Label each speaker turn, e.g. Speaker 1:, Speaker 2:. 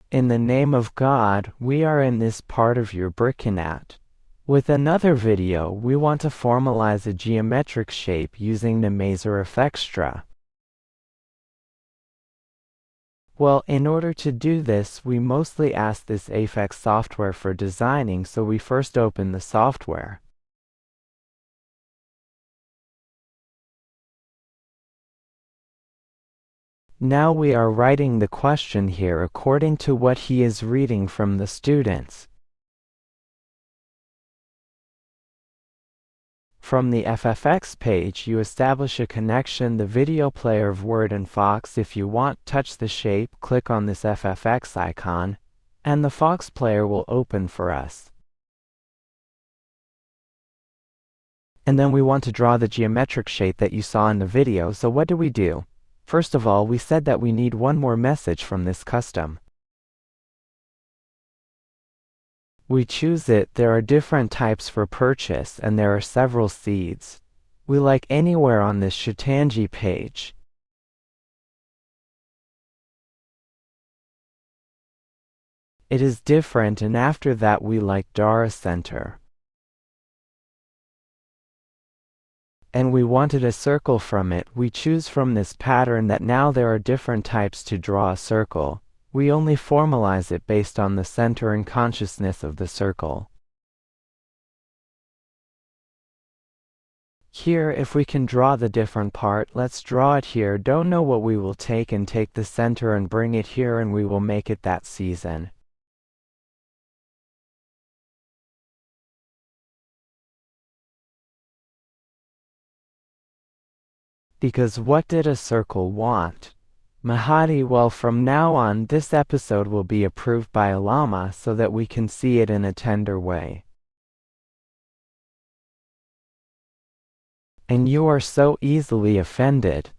Speaker 1: In the name of God, we are in this part of your bricanat. With another video, we want to formalize a geometric shape using the Mazer FXDraw. Well, in order to do this, we mostly ask this FX software for designing, so we first open the software. Now we are writing the question here according to what he is reading from the students. From the FFX page, you establish a connection, the video player of Word and Fox. If you want, touch the shape, click on this FFX icon, and the Fox player will open for us. And then we want to draw the geometric shape that you saw in the video, so what do? First of all, we said that we need one more message from this custom. We choose it. There are different types for purchase, and there are several seeds. We like anywhere on this Shitanji page. It is different, and after that we like Dara Center. And we wanted a circle from it. We choose from this pattern that now there are different types to draw a circle. We only formalize it based on the center and consciousness of the circle. Here, if we can draw the different part, let's draw it here. Don't know what we will take, and take the center and bring it here, and we will make it that season. Because what did a circle want? Mahadi. Well, from now on, this episode will be approved by Alama so that we can see it in a tender way. And you are so easily offended.